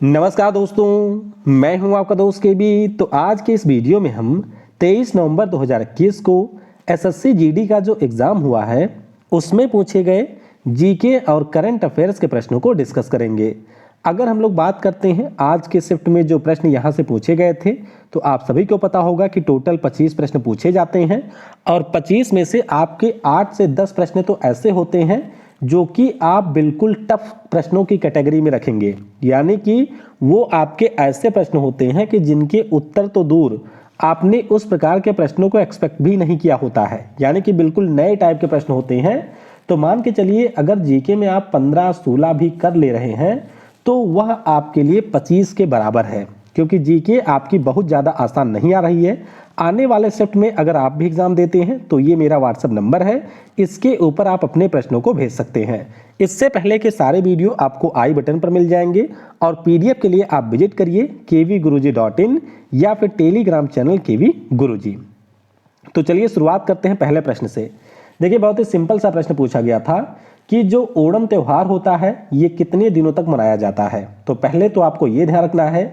नमस्कार दोस्तों, मैं हूं आपका दोस्त केबी। तो आज के इस वीडियो में हम 23 नवंबर 2021 को एसएससी जीडी का जो एग्ज़ाम हुआ है उसमें पूछे गए जीके और करंट अफेयर्स के प्रश्नों को डिस्कस करेंगे। अगर हम लोग बात करते हैं आज के शिफ्ट में जो प्रश्न यहाँ से पूछे गए थे, तो आप सभी को पता होगा कि टोटल 25 प्रश्न पूछे जाते हैं और 25 में से आपके 8 से 10 प्रश्न तो ऐसे होते हैं जो कि आप बिल्कुल टफ प्रश्नों की कैटेगरी में रखेंगे। यानी कि वो आपके ऐसे प्रश्न होते हैं कि जिनके उत्तर तो दूर, आपने उस प्रकार के प्रश्नों को एक्सपेक्ट भी नहीं किया होता है। यानी कि बिल्कुल नए टाइप के प्रश्न होते हैं। तो मान के चलिए अगर जीके में आप 15-16 भी कर ले रहे हैं तो वह आपके लिए 25 के बराबर है, क्योंकि जीके आपकी बहुत ज़्यादा आसान नहीं आ रही है। आने वाले शिफ्ट में अगर आप भी एग्जाम देते हैं तो ये मेरा व्हाट्सएप नंबर है, इसके ऊपर आप अपने प्रश्नों को भेज सकते हैं। इससे पहले के सारे वीडियो आपको आई बटन पर मिल जाएंगे और पीडीएफ के लिए आप विजिट करिए kvguruji.in या फिर टेलीग्राम चैनल केवी गुरुजी। तो चलिए शुरुआत करते हैं पहले प्रश्न से। देखिए, बहुत ही सिंपल सा प्रश्न पूछा गया था कि जो ओणम त्योहार होता है ये कितने दिनों तक मनाया जाता है। तो पहले तो आपको ये ध्यान रखना है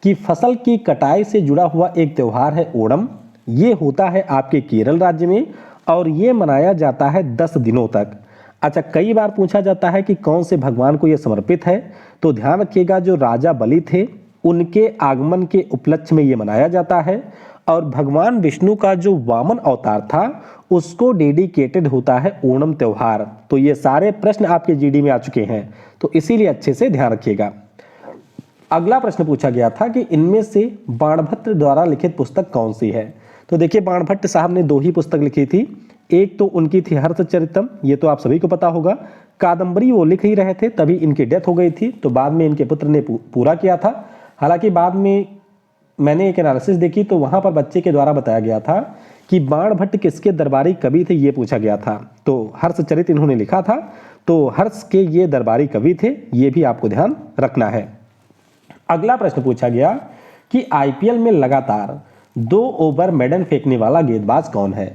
कि फसल की कटाई से जुड़ा हुआ एक त्योहार है ओणम। ये होता है आपके केरल राज्य में और ये मनाया जाता है 10 दिनों तक। अच्छा, कई बार पूछा जाता है कि कौन से भगवान को यह समर्पित है। तो ध्यान रखिएगा, जो राजा बलि थे उनके आगमन के उपलक्ष्य में ये मनाया जाता है और भगवान विष्णु का जो वामन अवतार था उसको डेडिकेटेड होता है ओणम त्योहार। तो ये सारे प्रश्न आपके जीडी में आ चुके हैं, तो इसीलिए अच्छे से ध्यान रखिएगा। अगला प्रश्न पूछा गया था कि इनमें से बाणभट्ट द्वारा लिखित पुस्तक कौन सी है। तो देखिए, बाणभट्ट साहब ने 2 ही पुस्तक लिखी थी। एक तो उनकी थी हर्षचरितम, ये तो आप सभी को पता होगा। कादंबरी वो लिख ही रहे थे, तभी इनकी डेथ हो गई थी, तो बाद में इनके पुत्र ने पूरा किया था। हालांकि बाद में मैंने एक एनालिसिस देखी तो वहां पर बच्चे के द्वारा बताया गया था कि बाणभट्ट किसके दरबारी कवि थे, ये पूछा गया था। तो हर्षचरित इन्होंने लिखा था, तो हर्ष के ये दरबारी कवि थे, ये भी आपको ध्यान रखना है। अगला प्रश्न पूछा गया कि आईपीएल में लगातार 2 ओवर मेडन फेंकने वाला गेंदबाज कौन है।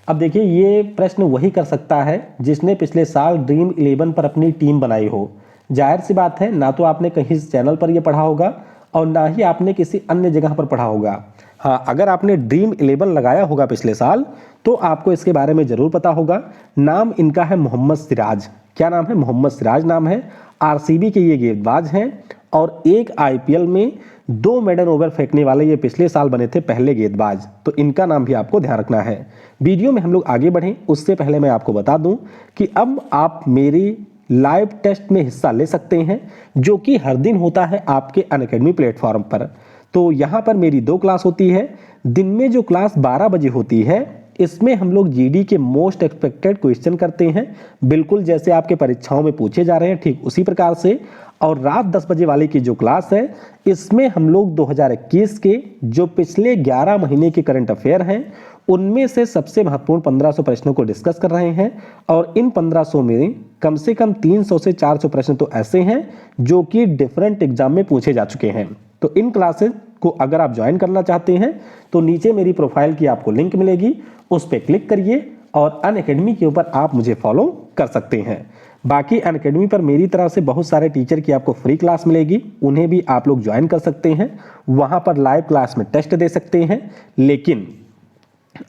अब देखिए, ये प्रश्न वही कर सकता है जिसने पिछले साल ड्रीम 11 पर अपनी टीम बनाई हो। जाहिर सी बात है, ना तो आपने कहीं चैनल पर यह पढ़ा होगा और ना ही आपने किसी अन्य जगह पर पढ़ा होगा। हाँ, अगर आपने ड्रीम 11 लगाया होगा पिछले साल तो आपको इसके बारे में जरूर पता होगा। नाम इनका है मोहम्मद सिराज। क्या नाम है? मोहम्मद सिराज नाम है। आरसीबी के ये गेंदबाज हैं और एक आईपीएल में 2 मेडन ओवर फेंकने वाले ये पिछले साल बने थे पहले गेंदबाज। तो इनका नाम भी आपको ध्यान रखना है। वीडियो में हम लोग आगे बढ़ें उससे पहले मैं आपको बता दूं कि अब आप मेरी लाइव टेस्ट में हिस्सा ले सकते हैं, जो कि हर दिन होता है आपके अनअकैडमी प्लेटफॉर्म पर। तो यहाँ पर मेरी 2 क्लास होती है। दिन में जो क्लास 12 बजे होती है, इसमें हम लोग जीडी के मोस्ट एक्सपेक्टेड क्वेश्चन करते हैं, बिल्कुल जैसे आपके परीक्षाओं में पूछे जा रहे हैं ठीक उसी प्रकार से। और रात 10 बजे वाली की जो क्लास है, इसमें हम लोग 2021 के जो पिछले 11 महीने के करंट अफेयर हैं उनमें से सबसे महत्वपूर्ण 1500 प्रश्नों को डिस्कस कर रहे हैं। और इन 1500 में कम से कम 300 से 400 प्रश्न तो ऐसे हैं जो कि डिफरेंट एग्जाम में पूछे जा चुके हैं। तो इन क्लासेस को अगर आप ज्वाइन करना चाहते हैं तो नीचे मेरी प्रोफाइल की आपको लिंक मिलेगी, उस पर क्लिक करिए और अनअकैडमी के ऊपर आप मुझे फॉलो कर सकते हैं। बाकी अनअकैडमी पर मेरी तरफ से बहुत सारे टीचर की आपको फ्री क्लास मिलेगी, उन्हें भी आप लोग ज्वाइन कर सकते हैं। वहां पर लाइव क्लास में टेस्ट दे सकते हैं। लेकिन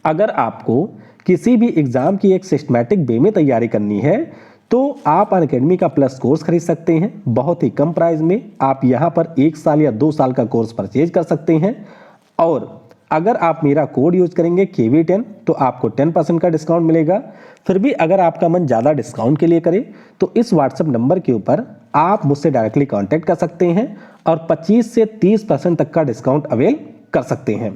अगर आपको किसी भी एग्जाम की एक सिस्टमैटिक वे में तैयारी करनी है तो आप अनअकैडमी का प्लस कोर्स खरीद सकते हैं बहुत ही कम प्राइस में। आप यहां पर 1 साल या 2 साल का कोर्स परचेज कर सकते हैं। और अगर आप मेरा कोड यूज करेंगे KV10 तो आपको 10% का डिस्काउंट मिलेगा। फिर भी अगर आपका मन ज़्यादा डिस्काउंट के लिए करे तो इस व्हाट्सएप नंबर के ऊपर आप मुझसे डायरेक्टली कांटेक्ट कर सकते हैं और 25 से 30% तक का डिस्काउंट अवेल कर सकते हैं।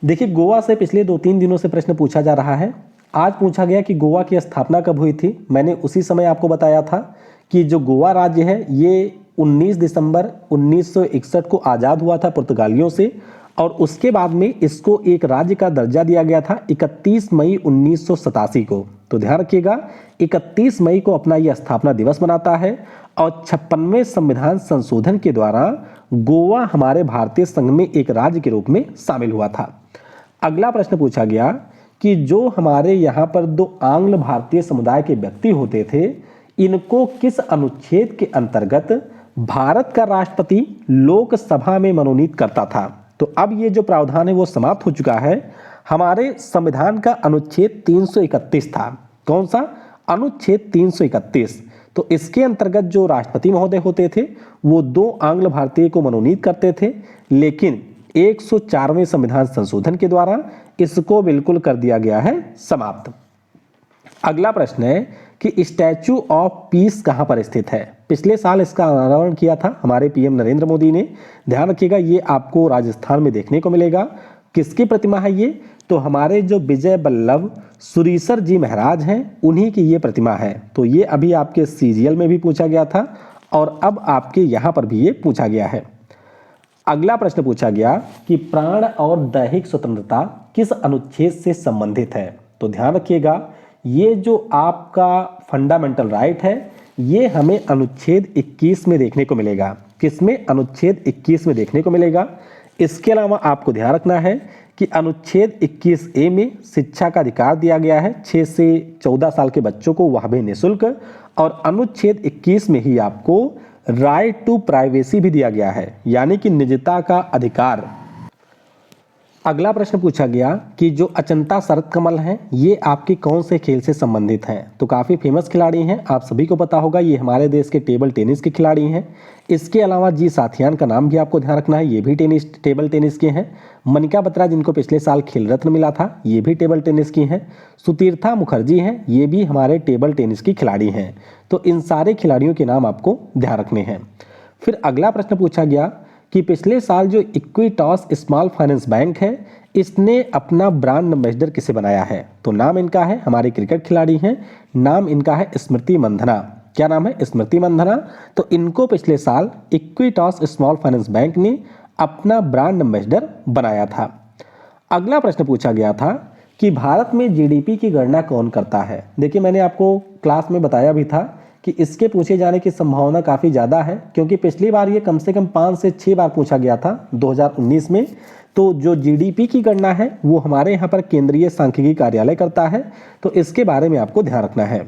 देखिए, गोवा से पिछले 2-3 दिनों से प्रश्न पूछा जा रहा है। आज पूछा गया कि गोवा की स्थापना कब हुई थी। मैंने उसी समय आपको बताया था कि जो गोवा राज्य है ये 19 दिसंबर 1961 को आज़ाद हुआ था पुर्तगालियों से और उसके बाद में इसको एक राज्य का दर्जा दिया गया था 31 मई 1987 को। तो ध्यान रखिएगा, 31 मई को अपना यह स्थापना दिवस मनाता है और 56वें संविधान संशोधन के द्वारा गोवा हमारे भारतीय संघ में एक राज्य के रूप में शामिल हुआ था। अगला प्रश्न पूछा गया कि जो हमारे यहाँ पर 2 आंग्ल भारतीय समुदाय के व्यक्ति होते थे इनको किस अनुच्छेद के अंतर्गत भारत का राष्ट्रपति लोकसभा में मनोनीत करता था? तो अब ये जो प्रावधान है वो समाप्त हो चुका है। हमारे संविधान का अनुच्छेद 331 था। कौन सा? अनुच्छेद 331। तो इसके अंतर्गत जो राष्ट्रपति महोदय होते थे वो 2 आंग्ल भारतीय को मनोनीत करते थे, लेकिन 104वें संविधान संशोधन के द्वारा इसको बिल्कुल कर दिया गया है समाप्त। अगला प्रश्न है कि स्टैचू ऑफ पीस कहां पर स्थित है? पिछले साल इसका अनावरण किया था हमारे पीएम नरेंद्र मोदी ने। ध्यान रखिएगा, ये आपको राजस्थान में देखने को मिलेगा। किसकी प्रतिमा है ये? तो हमारे जो विजय वल्लभ सुरीसर जी महाराज हैं, उन्हीं की ये प्रतिमा है। तो ये अभी आपके सीजीएल में भी पूछा गया था और अब आपके यहाँ पर भी ये पूछा गया है। अगला प्रश्न पूछा गया कि प्राण और दैहिक स्वतंत्रता किस अनुच्छेद से संबंधित है? तो ध्यान रखिएगा, ये जो आपका फंडामेंटल राइट है ये हमें अनुच्छेद 21 में देखने को मिलेगा। किसमें? अनुच्छेद 21 में देखने को मिलेगा। इसके अलावा आपको ध्यान रखना है कि अनुच्छेद 21A में शिक्षा का अधिकार दिया गया है 6 से 14 साल के बच्चों को, वह भी निःशुल्क। और अनुच्छेद 21 में ही आपको राइट टू प्राइवेसी भी दिया गया है, यानी कि निजता का अधिकार। अगला प्रश्न पूछा गया कि जो अचंता शरत कमल हैं ये आपके कौन से खेल से संबंधित हैं? तो काफ़ी फेमस खिलाड़ी हैं, आप सभी को पता होगा, ये हमारे देश के टेबल टेनिस के खिलाड़ी हैं। इसके अलावा जी साथियान का नाम भी आपको ध्यान रखना है, ये भी टेबल टेनिस के हैं। मनिका बत्रा जिनको पिछले साल खेल रत्न मिला था, ये भी टेबल टेनिस की हैं। सुतीर्था मुखर्जी हैं, ये भी हमारे टेबल टेनिस की खिलाड़ी हैं। तो इन सारे खिलाड़ियों के नाम आपको ध्यान रखने हैं। फिर अगला प्रश्न पूछा गया कि पिछले साल जो इक्विटॉस स्मॉल फाइनेंस बैंक है इसने अपना ब्रांड एम्बेसडर किसे बनाया है? तो नाम इनका है, हमारे क्रिकेट खिलाड़ी हैं, नाम इनका है स्मृति मंधना। क्या नाम है? स्मृति मंधना। तो इनको पिछले साल इक्विटॉस स्मॉल फाइनेंस बैंक ने अपना ब्रांड एम्बेसडर बनाया था। अगला प्रश्न पूछा गया था कि भारत में जीडीपी की गणना कौन करता है? देखिए, मैंने आपको क्लास में बताया भी था कि इसके पूछे जाने की संभावना काफ़ी ज़्यादा है, क्योंकि पिछली बार ये कम से कम 5 से 6 बार पूछा गया था 2019 में। तो जो जीडीपी की गणना है वो हमारे यहाँ पर केंद्रीय सांख्यिकी कार्यालय करता है, तो इसके बारे में आपको ध्यान रखना है।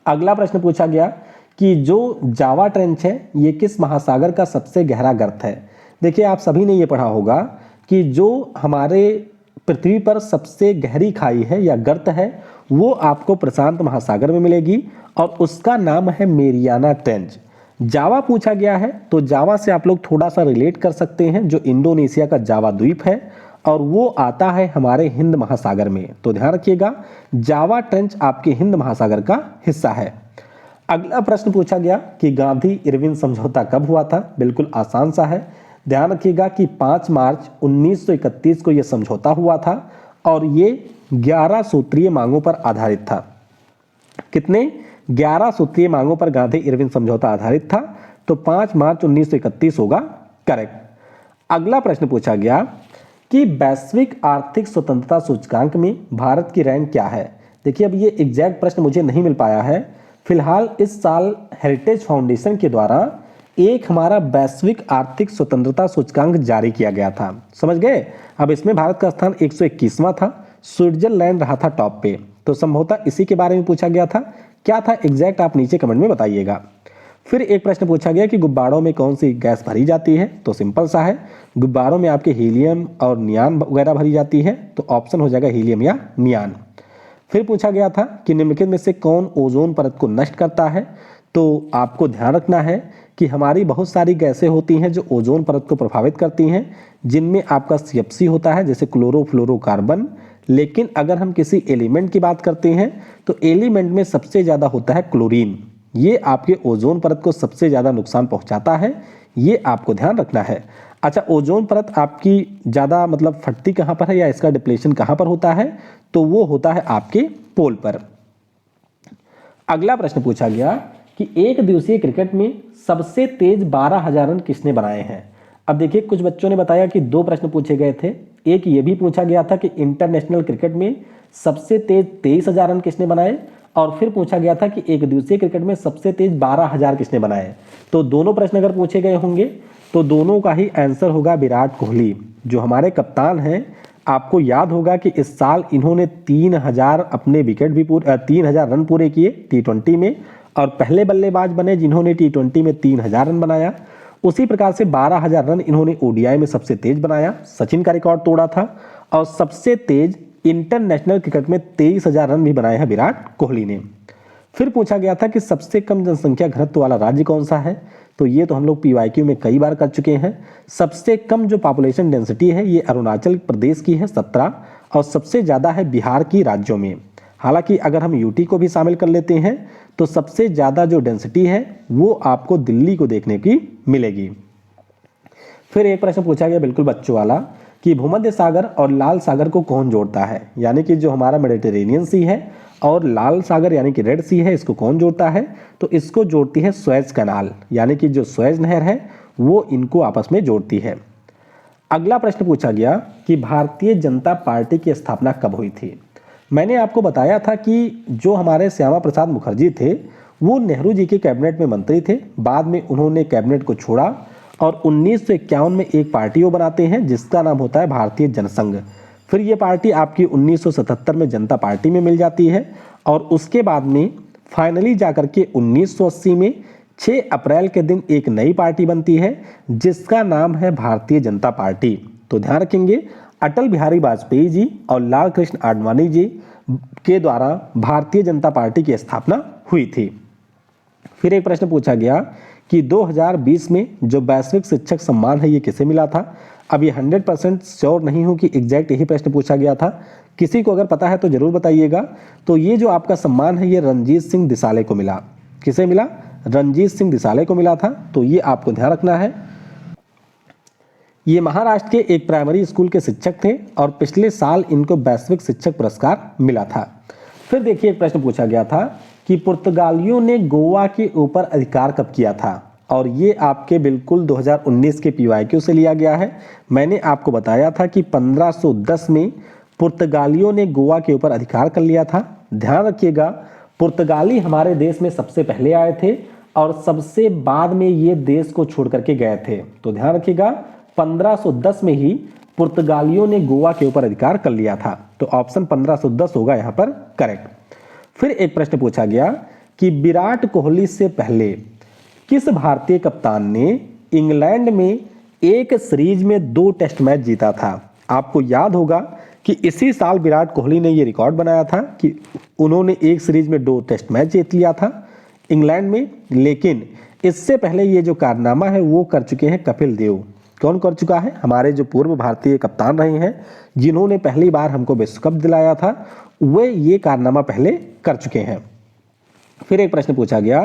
अगला प्रश्न पूछा गया कि जो जावा ट्रेंच है ये किस महासागर का सबसे गहरा गर्त है? देखिए, आप सभी ने ये पढ़ा होगा कि जो हमारे पृथ्वी पर सबसे गहरी खाई है या गर्त है वो आपको प्रशांत महासागर में मिलेगी और उसका नाम है मेरियाना ट्रेंच। जावा पूछा गया है, तो जावा से आप लोग थोड़ा सा रिलेट कर सकते हैं, जो इंडोनेशिया का जावा द्वीप है और वो आता है हमारे हिंद महासागर में। तो ध्यान रखिएगा, जावा ट्रेंच आपके हिंद महासागर का हिस्सा है। अगला प्रश्न पूछा गया कि गांधी इरविन समझौता कब हुआ था? बिल्कुल आसान सा है, ध्यान रखिएगा कि 5 मार्च 1931 को यह समझौता हुआ था और ये 11 सूत्रीय मांगों पर आधारित था। कितने? 11 सूत्रीय मांगों पर गांधी इरविन समझौता आधारित था। तो 5 मार्च 1931 होगा करेक्ट। अगला प्रश्न पूछा गया कि वैश्विक आर्थिक स्वतंत्रता सूचकांक में भारत की रैंक क्या है? देखिए, अब ये एग्जैक्ट प्रश्न मुझे नहीं मिल पाया है। फिलहाल इस साल हेरिटेज फाउंडेशन के द्वारा एक हमारा वैश्विक आर्थिक स्वतंत्रता सूचकांक जारी किया गया था, समझ गए। अब इसमें भारत का स्थान 121वां था, स्विट्जरलैंड रहा था टॉप पे। तो संभवतः इसी के बारे में पूछा गया था। क्या था एग्जैक्ट, आप नीचे कमेंट में बताइएगा। फिर एक प्रश्न पूछा गया कि गुब्बारों में कौन सी गैस भरी जाती है? तो सिंपल सा है, गुब्बारों में आपके हीलियम और नियान वगैरह भरी जाती है, तो ऑप्शन हो जाएगा हीलियम या नियान। फिर पूछा गया था कि निम्नलिखित में से कौन ओजोन परत को नष्ट करता है? तो आपको ध्यान रखना है कि हमारी बहुत सारी गैसें होती हैं जो ओजोन परत को प्रभावित करती हैं, जिनमें आपका CFC होता है, जैसे क्लोरोफ्लोरोकार्बन। लेकिन अगर हम किसी एलिमेंट की बात करते हैं तो एलिमेंट में सबसे ज़्यादा होता है क्लोरीन, ये आपके ओजोन परत को सबसे ज़्यादा नुकसान पहुंचाता है, ये आपको ध्यान रखना है। अच्छा, ओजोन परत आपकी ज़्यादा मतलब फटती कहाँ पर है या इसका डिप्लेशन कहाँ पर होता है? तो वो होता है आपके पोल पर। अगला प्रश्न पूछा गया कि एक दिवसीय क्रिकेट में सबसे तेज 12,000 रन किसने बनाए हैं? अब देखिए, कुछ बच्चों ने बताया कि 2 प्रश्न पूछे गए थे। एक ये भी पूछा गया था कि इंटरनेशनल क्रिकेट में सबसे तेज 23,000 रन किसने बनाए, और फिर पूछा गया था कि एक दिवसीय क्रिकेट में सबसे तेज 12,000 किसने बनाए। तो दोनों प्रश्न अगर पूछे गए होंगे तो दोनों का ही आंसर होगा विराट कोहली, जो हमारे कप्तान हैं। आपको याद होगा कि इस साल इन्होंने 3,000 अपने विकेट भी 3,000 रन पूरे किए T20 में, और पहले बल्लेबाज बने जिन्होंने T20 में 3000 रन बनाया। उसी प्रकार से 12000 रन इन्होंने ओडीआई में सबसे तेज बनाया, सचिन का रिकॉर्ड तोड़ा था। और सबसे तेज इंटरनेशनल क्रिकेट में 23000 रन भी बनाए हैं विराट कोहली ने। फिर पूछा गया था कि सबसे कम जनसंख्या घनत्व वाला राज्य कौन सा है, तो ये तो हम लोग पीवाईक्यू में कई बार कर चुके हैं। सबसे कम जो पॉपुलेशन डेंसिटी है ये अरुणाचल प्रदेश की है 17, और सबसे ज़्यादा है बिहार की राज्यों में। हालांकि अगर हम यूटी को भी शामिल कर लेते हैं तो सबसे ज़्यादा जो डेंसिटी है वो आपको दिल्ली को देखने की मिलेगी। फिर एक प्रश्न पूछा गया बिल्कुल बच्चों वाला कि भूमध्य सागर और लाल सागर को कौन जोड़ता है, यानी कि जो हमारा मेडिटेरेनियन सी है और लाल सागर यानी कि रेड सी है, इसको कौन जोड़ता है, तो इसको जोड़ती है सुएज कैनाल, यानी कि जो सुएज नहर है वो इनको आपस में जोड़ती है। अगला प्रश्न पूछा गया कि भारतीय जनता पार्टी की स्थापना कब हुई थी। मैंने आपको बताया था कि जो हमारे श्यामा प्रसाद मुखर्जी थे वो नेहरू जी के कैबिनेट में मंत्री थे, बाद में उन्होंने कैबिनेट को छोड़ा और 1951 में एक पार्टी वो बनाते हैं जिसका नाम होता है भारतीय जनसंघ। फिर ये पार्टी आपकी 1977 में जनता पार्टी में मिल जाती है और उसके बाद में फाइनली जाकर के 1980 में 6 अप्रैल के दिन एक नई पार्टी बनती है जिसका नाम है भारतीय जनता पार्टी। तो ध्यान रखेंगे अटल बिहारी वाजपेयी जी और लाल कृष्ण आडवाणी जी के द्वारा भारतीय जनता पार्टी की स्थापना हुई थी। फिर एक प्रश्न पूछा गया कि 2020 में जो वैश्विक शिक्षक सम्मान है ये किसे मिला था। अब ये 100% श्योर नहीं हूँ कि एग्जैक्ट यही प्रश्न पूछा गया था, किसी को अगर पता है तो जरूर बताइएगा। तो ये जो आपका सम्मान है ये रणजीत सिंह दिसाले को मिला। किसे मिला? रणजीत सिंह दिसाले को मिला था। तो ये आपको ध्यान रखना है। ये महाराष्ट्र के एक प्राइमरी स्कूल के शिक्षक थे और पिछले साल इनको वैश्विक शिक्षक पुरस्कार मिला था। फिर देखिए एक प्रश्न पूछा गया था कि पुर्तगालियों ने गोवा के ऊपर अधिकार कब किया था, और ये आपके बिल्कुल 2019 के पीवाईक्यू से लिया गया है। मैंने आपको बताया था कि 1510 में पुर्तगालियों ने गोवा के ऊपर अधिकार कर लिया था। ध्यान रखिएगा पुर्तगाली हमारे देश में सबसे पहले आए थे और सबसे बाद में ये देश को छोड़ करके गए थे। तो ध्यान रखिएगा 1510 में ही पुर्तगालियों ने गोवा के ऊपर अधिकार कर लिया था। तो ऑप्शन 1510 होगा यहाँ पर करेक्ट। फिर एक प्रश्न पूछा गया कि विराट कोहली से पहले किस भारतीय कप्तान ने इंग्लैंड में एक सीरीज में 2 टेस्ट मैच जीता था। आपको याद होगा कि इसी साल विराट कोहली ने ये रिकॉर्ड बनाया था कि उन्होंने एक सीरीज में 2 टेस्ट मैच जीत लिया था इंग्लैंड में। लेकिन इससे पहले ये जो कारनामा है वो कर चुके हैं कपिल देव। कौन कर चुका है? हमारे जो पूर्व भारतीय कप्तान रहे हैं जिन्होंने पहली बार हमको विश्व कप दिलाया था, वे ये कारनामा पहले कर चुके हैं। फिर एक प्रश्न पूछा गया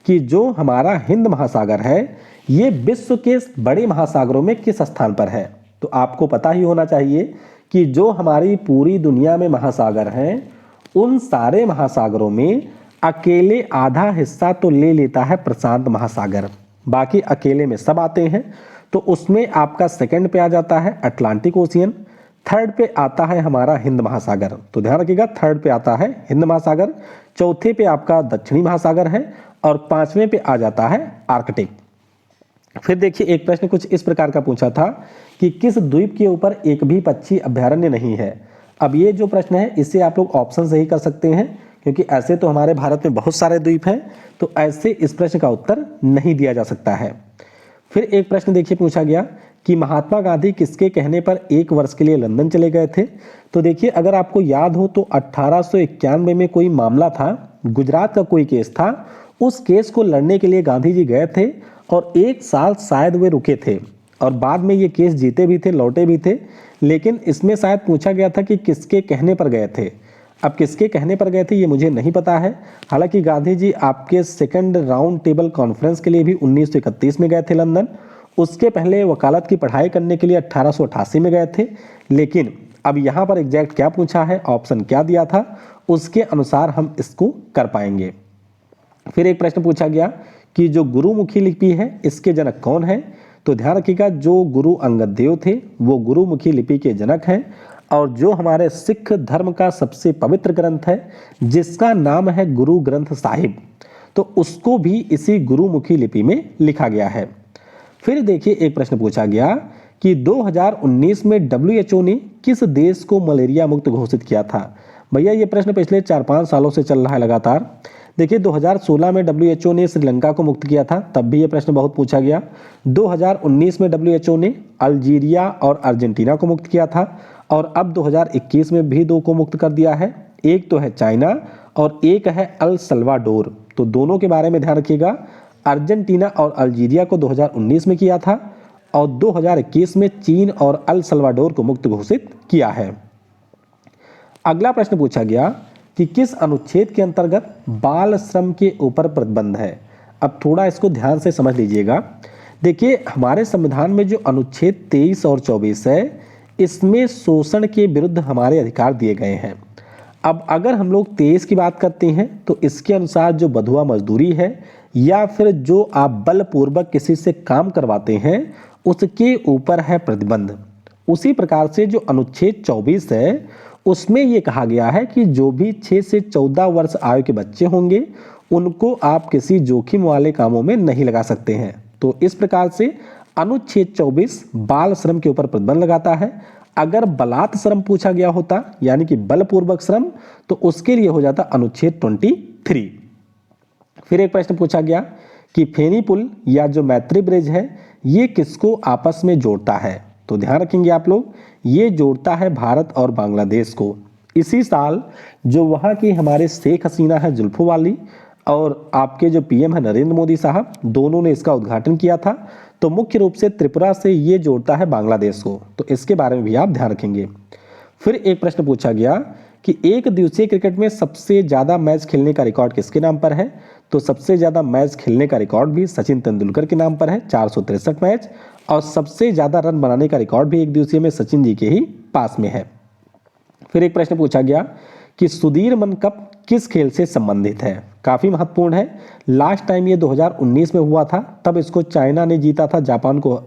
कि जो हमारा हिंद महासागर है ये विश्व के बड़े महासागरों में किस स्थान पर है। तो आपको पता ही होना चाहिए कि जो हमारी पूरी दुनिया में महासागर हैं उन सारे महासागरों में अकेले आधा हिस्सा तो ले लेता है प्रशांत महासागर, बाकी अकेले में सब आते हैं। तो उसमें आपका सेकंड पे आ जाता है अटलांटिक ओशियन, थर्ड पे आता है हमारा हिंद महासागर। तो ध्यान रखिएगा थर्ड पे आता है हिंद महासागर, चौथे पे आपका दक्षिणी महासागर है और 5वें पे आ जाता है आर्कटिक। फिर देखिए एक प्रश्न कुछ इस प्रकार का पूछा था कि किस द्वीप के ऊपर एक भी पक्षी अभ्यारण्य नहीं है। अब ये जो प्रश्न है इसे आप लोग ऑप्शन से ही कर सकते हैं क्योंकि ऐसे तो हमारे भारत में बहुत सारे द्वीप हैं, तो ऐसे इस प्रश्न का उत्तर नहीं दिया जा सकता है। फिर एक प्रश्न देखिए पूछा गया कि महात्मा गांधी किसके कहने पर 1 वर्ष के लिए लंदन चले गए थे। तो देखिए अगर आपको याद हो तो 1891 में कोई मामला था, गुजरात का कोई केस था, उस केस को लड़ने के लिए गांधी जी गए थे और 1 साल शायद वे रुके थे और बाद में ये केस जीते भी थे, लौटे भी थे। लेकिन इसमें शायद पूछा गया था कि किसके कहने पर गए थे। अब किसके कहने पर गए थे ये मुझे नहीं पता है। हालांकि गांधी जी आपके सेकंड राउंड टेबल कॉन्फ्रेंस के लिए भी 1931 में गए थे लंदन। उसके पहले वकालत की पढ़ाई करने के लिए 1888 में गए थे। लेकिन अब यहाँ पर एग्जैक्ट क्या पूछा है, ऑप्शन क्या दिया था, उसके अनुसार हम इसको कर पाएंगे। फिर एक प्रश्न पूछा गया कि जो गुरुमुखी लिपि है इसके जनक कौन है। तो ध्यान रखिएगा जो गुरु अंगद देव थे वो गुरुमुखी लिपि के जनक हैं और जो हमारे सिख धर्म का सबसे पवित्र ग्रंथ है जिसका नाम है गुरु ग्रंथ साहिब, तो उसको भी इसी गुरुमुखी लिपि में लिखा गया है। फिर देखिए एक प्रश्न पूछा गया कि 2019 में WHO ने किस देश को मलेरिया मुक्त घोषित किया था। भैया ये प्रश्न पिछले 4-5 सालों से चल रहा है लगातार। देखिए 2016 में डब्ल्यूएचओ ने श्रीलंका को मुक्त किया था, तब भी ये प्रश्न बहुत पूछा गया। 2019 में डब्ल्यूएचओ ने अल्जीरिया और अर्जेंटीना को मुक्त किया था, और अब 2021 में भी 2 को मुक्त कर दिया है। एक तो है चाइना और एक है अल सल्वाडोर। तो दोनों के बारे में ध्यान रखिएगा। अर्जेंटीना और अल्जीरिया को 2019 में किया था और 2021 में चीन और अल सल्वाडोर को मुक्त घोषित किया है। अगला प्रश्न पूछा गया कि किस अनुच्छेद के अंतर्गत बाल श्रम के ऊपर प्रतिबंध है। अब थोड़ा इसको ध्यान से समझ लीजिएगा। देखिए हमारे संविधान में जो अनुच्छेद 23 और 24 है, इसमें शोषण के विरुद्ध हमारे अधिकार दिए गए हैं। अब अगर हम लोग 23 की बात करते हैं तो इसके अनुसार जो बंधुआ मजदूरी है या फिर जो आप बलपूर्वक किसी से काम करवाते हैं उसके ऊपर है प्रतिबंध। उसी प्रकार से जो अनुच्छेद 24 है उसमें ये कहा गया है कि जो भी 6 से 14 वर्ष आयु के बच्चे होंगे उनको आप किसी जोखिम वाले कामों में नहीं लगा सकते हैं। तो इस प्रकार से अनुच्छेद 24 बाल श्रम के ऊपर प्रतिबंध लगाता है। अगर बलात् श्रम पूछा गया होता यानी कि बलपूर्वक श्रम, तो उसके लिए हो जाता अनुच्छेद 23। फिर एक प्रश्न पूछा गया कि फेनी पुल या जो मैत्री ब्रिज है ये किसको आपस में जोड़ता है। तो ध्यान रखेंगे आप लोग, ये जोड़ता है भारत और बांग्लादेश को। इसी साल जो वहाँ की हमारे शेख हसीना है जुल्फों वाली और आपके जो पीएम है नरेंद्र मोदी साहब, दोनों ने इसका उद्घाटन किया था। तो मुख्य रूप से त्रिपुरा से ये जोड़ता है बांग्लादेश को, तो इसके बारे में भी आप ध्यान रखेंगे। फिर एक प्रश्न पूछा गया कि एक दिवसीय क्रिकेट में सबसे ज़्यादा मैच खेलने का रिकॉर्ड किसके नाम पर है। तो सबसे ज़्यादा मैच खेलने का रिकॉर्ड भी सचिन तेंदुलकर के नाम पर है, 463 मैच, और सबसे ज़्यादा रन बनाने का रिकॉर्ड भी एक दिवसीय में सचिन जी के ही पास में है। फिर एक प्रश्न पूछा गया कि सुदीरमन कप किस खेल से संबंधित है। काफ़ी महत्वपूर्ण है। लास्ट टाइम ये 2019 में हुआ था, तब इसको चाइना ने जीता था जापान को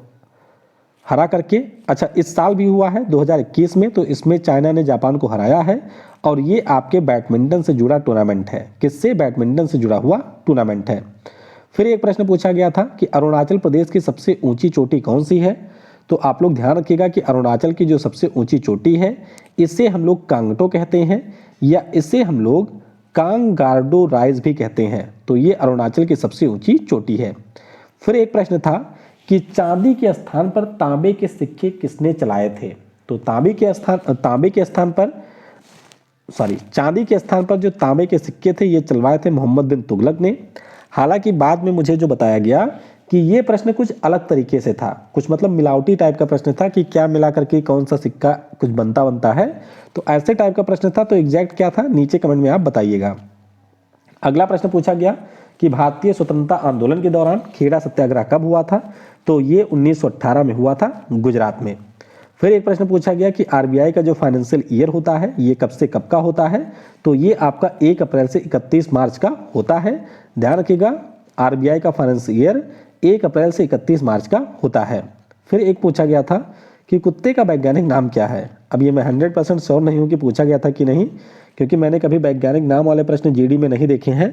हरा करके। अच्छा, इस साल भी हुआ है 2021 में, तो इसमें चाइना ने जापान को हराया है और ये आपके बैडमिंटन से जुड़ा टूर्नामेंट है। किससे? बैडमिंटन से जुड़ा हुआ टूर्नामेंट है। फिर एक प्रश्न पूछा गया था कि अरुणाचल प्रदेश की सबसे ऊंची चोटी कौन सी है। तो आप लोग ध्यान रखिएगा कि अरुणाचल की जो सबसे ऊंची चोटी है इसे हम लोग कांगटो कहते हैं या इसे हम लोग कांगार्डो राइज भी कहते हैं। तो ये अरुणाचल की सबसे ऊंची चोटी है। फिर एक प्रश्न था कि चांदी के स्थान पर तांबे के सिक्के किसने चलाए थे। तो चांदी के स्थान पर जो तांबे के सिक्के थे ये चलवाए थे मोहम्मद बिन तुगलक ने। हालांकि बाद में मुझे जो बताया गया कि ये प्रश्न कुछ अलग तरीके से था, कुछ मतलब मिलावटी टाइप का प्रश्न था कि क्या मिला करके कौन सा सिक्का कुछ बनता है। तो ऐसे टाइप का प्रश्न था। तो एग्जैक्ट क्या था नीचे कमेंट में आप बताइएगा। अगला प्रश्न पूछा गया कि भारतीय स्वतंत्रता आंदोलन के दौरान खेड़ा सत्याग्रह कब हुआ था। तो ये 1918 में हुआ था गुजरात में। फिर एक प्रश्न पूछा गया कि आरबीआई का जो फाइनेंशियल ईयर होता है ये कब से कब का होता है। तो ये आपका 1 अप्रैल से 31 मार्च का होता है। ध्यान रखिएगा, आरबीआई का फाइनेंशियल ईयर 1 अप्रैल से 31 मार्च का होता है। फिर एक पूछा गया था कि कुत्ते का वैज्ञानिक नाम क्या है। अब ये मैं 100% श्योर नहीं हूँ कि पूछा गया था कि नहीं, क्योंकि मैंने कभी वैज्ञानिक नाम वाले प्रश्न जीडी में नहीं देखे हैं।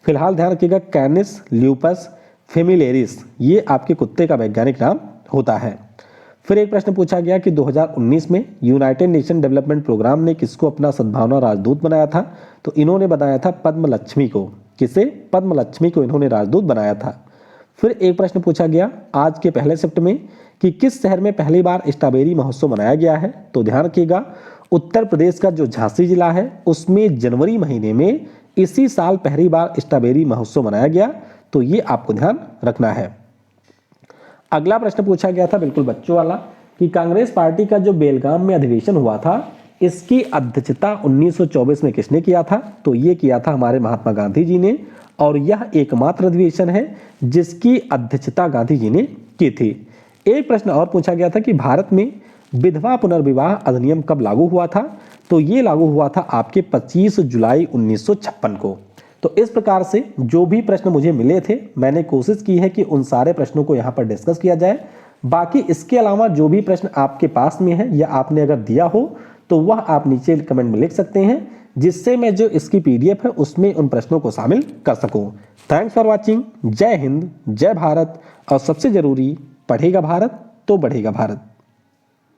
फिलहाल ध्यान रखिएगा, कैनिस ल्यूपस फेमिलेरिस ये आपके कुत्ते का वैज्ञानिक नाम होता है। फिर एक प्रश्न पूछा गया कि 2019 में यूनाइटेड नेशन डेवलपमेंट प्रोग्राम ने किसको अपना सद्भावना राजदूत बनाया था। तो इन्होंने बनाया था पद्मलक्ष्मी को। किसे? पद्मलक्ष्मी को इन्होंने राजदूत बनाया था। फिर एक प्रश्न पूछा गया आज के पहले शिफ्ट में कि किस शहर में पहली बार स्ट्रॉबेरी महोत्सव मनाया गया है। तो ध्यान रखिएगा, उत्तर प्रदेश का जो झांसी जिला है उसमें जनवरी महीने में इसी साल पहली बार स्ट्रॉबेरी महोत्सव मनाया गया। तो ये आपको ध्यान रखना है। अगला प्रश्न पूछा गया था बिल्कुल बच्चों वाला कि कांग्रेस पार्टी का जो बेलगाम में अधिवेशन हुआ था इसकी अध्यक्षता 1924 में किसने किया था। तो ये किया था हमारे महात्मा गांधी जी ने, और यह एकमात्र अधिवेशन है जिसकी अध्यक्षता गांधी जी ने की थी। एक प्रश्न और पूछा गया था कि भारत में विधवा पुनर्विवाह अधिनियम कब लागू हुआ था। तो ये लागू हुआ था आपके 25 जुलाई 1956 को। तो इस प्रकार से जो भी प्रश्न मुझे मिले थे मैंने कोशिश की है कि उन सारे प्रश्नों को यहाँ पर डिस्कस किया जाए। बाकी इसके अलावा जो भी प्रश्न आपके पास में है या आपने अगर दिया हो तो वह आप नीचे कमेंट में लिख सकते हैं, जिससे मैं जो इसकी पीडीएफ है उसमें उन प्रश्नों को शामिल कर सकूं। Thanks for watching. जय हिंद, जय भारत, और सबसे जरूरी, पढ़ेगा भारत तो बढ़ेगा भारत।